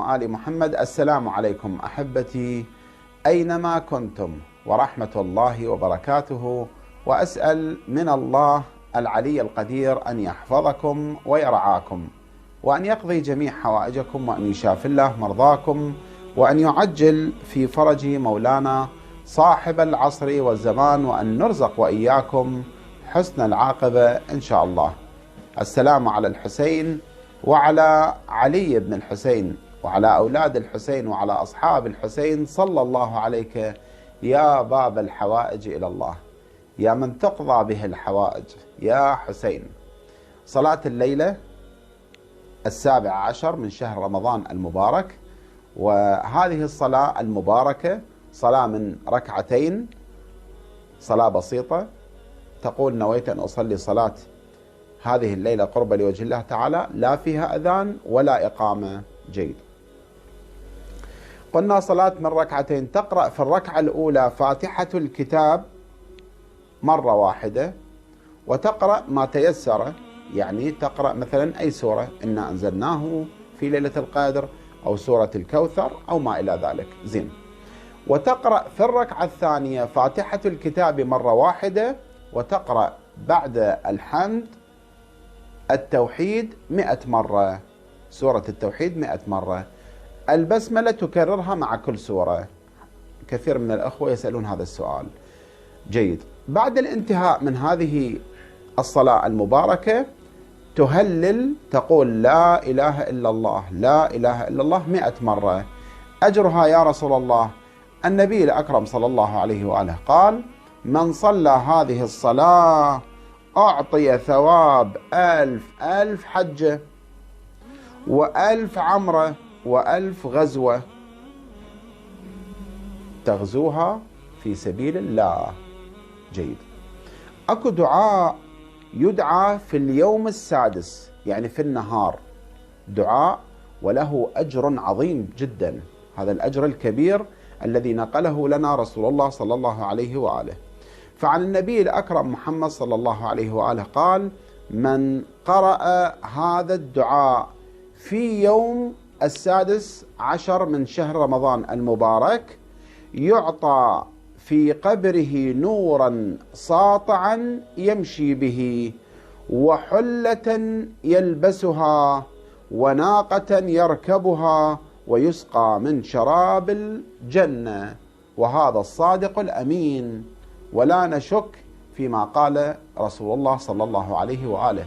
وآل محمد. السلام عليكم أحبتي أينما كنتم ورحمة الله وبركاته، وأسأل من الله العلي القدير أن يحفظكم ويرعاكم، وأن يقضي جميع حوائجكم، وأن يشافي الله مرضاكم، وأن يعجل في فرج مولانا صاحب العصر والزمان، وأن نرزق وإياكم حسن العاقبة إن شاء الله. السلام على الحسين وعلى علي بن الحسين وعلى أولاد الحسين وعلى أصحاب الحسين، صلى الله عليك يا باب الحوائج إلى الله، يا من تقضى به الحوائج يا حسين. صلاة الليلة 17 من شهر رمضان المبارك، وهذه الصلاة المباركة صلاة من ركعتين، صلاة بسيطة. تقول: نويت أن أصلي صلاة هذه الليلة قربة لوجه الله تعالى، لا فيها أذان ولا إقامة. جيد. قلنا صلاة من ركعتين، تقرأ في الركعة الأولى فاتحة الكتاب مرة واحدة، وتقرأ ما تيسر، يعني تقرأ مثلا أي سورة، إنا أنزلناه في ليلة القدر، أو سورة الكوثر، أو ما إلى ذلك. زين. وتقرأ في الركعة الثانية فاتحة الكتاب مرة واحدة، وتقرأ بعد الحمد التوحيد 100 مرة، سورة التوحيد 100 مرة. البسملة تكررها مع كل سورة. كثير من الأخوة يسألون هذا السؤال. جيد. بعد الانتهاء من هذه الصلاة المباركة تهلل، تقول: لا إله إلا الله، لا إله إلا الله 100 مرة. أجرها يا رسول الله؟ النبي الأكرم صلى الله عليه وآله قال: من صلى هذه الصلاة أعطي ثواب 1000 حجة، و1000 عمرة، و1000 غزوة تغزوها في سبيل الله. جيد. أكو دعاء يدعى في اليوم السادس، يعني في النهار، دعاء وله أجر عظيم جدا، هذا الأجر الكبير الذي نقله لنا رسول الله صلى الله عليه وآله. فعن النبي الأكرم محمد صلى الله عليه وآله قال: من قرأ هذا الدعاء في يوم 16 من شهر رمضان المبارك يعطى في قبره نورا ساطعا يمشي به، وحلة يلبسها، وناقة يركبها، ويسقى من شراب الجنة، وهذا الصادق الأمين، ولا نشك فيما قال رسول الله صلى الله عليه وآله: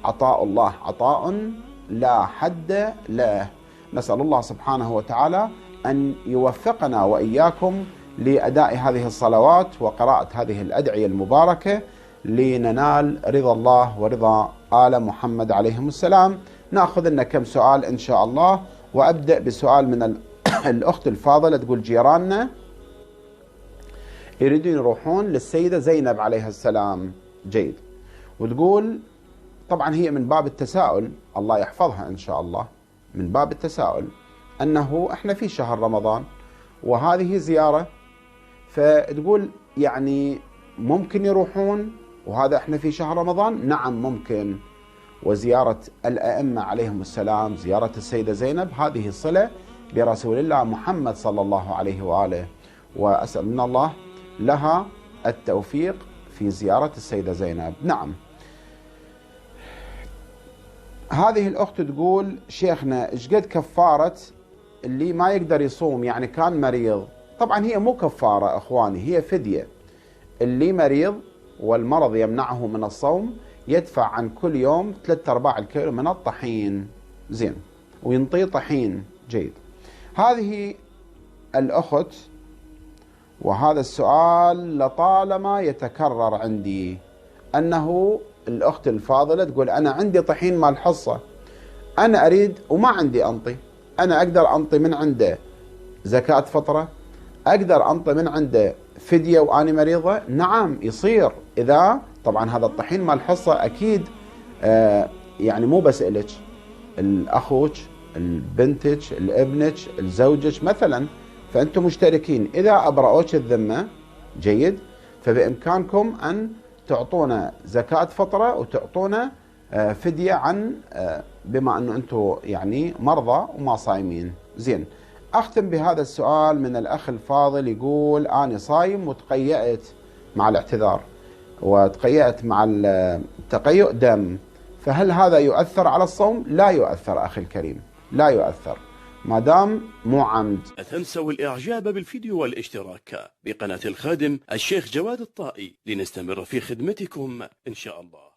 عطاء الله عطاء لا حد له. نسأل الله سبحانه وتعالى أن يوفقنا وإياكم لأداء هذه الصلوات وقراءة هذه الأدعية المباركة لننال رضا الله ورضا آل محمد عليهم السلام. نأخذ لنا كم سؤال إن شاء الله، وأبدأ بسؤال من الأخت الفاضلة. تقول: جيراننا يريدون يروحون للسيدة زينب عليها السلام. جيد. وتقول طبعا هي من باب التساؤل، الله يحفظها إن شاء الله، من باب التساؤل أنه إحنا في شهر رمضان وهذه زيارة، فتقول يعني ممكن يروحون وهذا إحنا في شهر رمضان؟ نعم ممكن. وزيارة الأئمة عليهم السلام، زيارة السيدة زينب، هذه صلة برسول الله محمد صلى الله عليه وآله، وأسأل من الله لها التوفيق في زيارة السيدة زينب. نعم. هذه الأخت تقول: شيخنا إيش قد كفارة اللي ما يقدر يصوم، يعني كان مريض؟ طبعا هي مو كفارة أخواني، هي فدية. اللي مريض والمرض يمنعه من الصوم يدفع عن كل يوم 3/4 الكيلو من الطحين. زين. وينطيه طحين. جيد. هذه الأخت، وهذا السؤال لطالما يتكرر عندي، أنه الأخت الفاضلة تقول: أنا عندي طحين مال حصة، أنا أريد وما عندي أنطي، أنا أقدر أنطي من عنده زكاة فطرة، أقدر أنطي من عنده فدية وأنا مريضة؟ نعم يصير. إذا طبعا هذا الطحين مال حصة أكيد يعني مو بس إلك، الأخوك، البنتك، الابنك، الزوجك مثلا، فأنتم مشتركين. إذا أبرأوك الذمة جيد، فبإمكانكم أن تعطونا زكاة فطرة وتعطونا فدية عن بما أنه أنتم يعني مرضى وما صايمين. زين، أختم بهذا السؤال من الأخ الفاضل، يقول أنا صايم وتقيأت مع الاعتذار وتقيأت مع التقيؤ دم، فهل هذا يؤثر على الصوم؟ لا يؤثر أخي الكريم، لا يؤثر ما دام مو عمد. لا تنسوا الإعجاب بالفيديو والاشتراك بقناة الخادم الشيخ جواد الطائي لنستمر في خدمتكم إن شاء الله.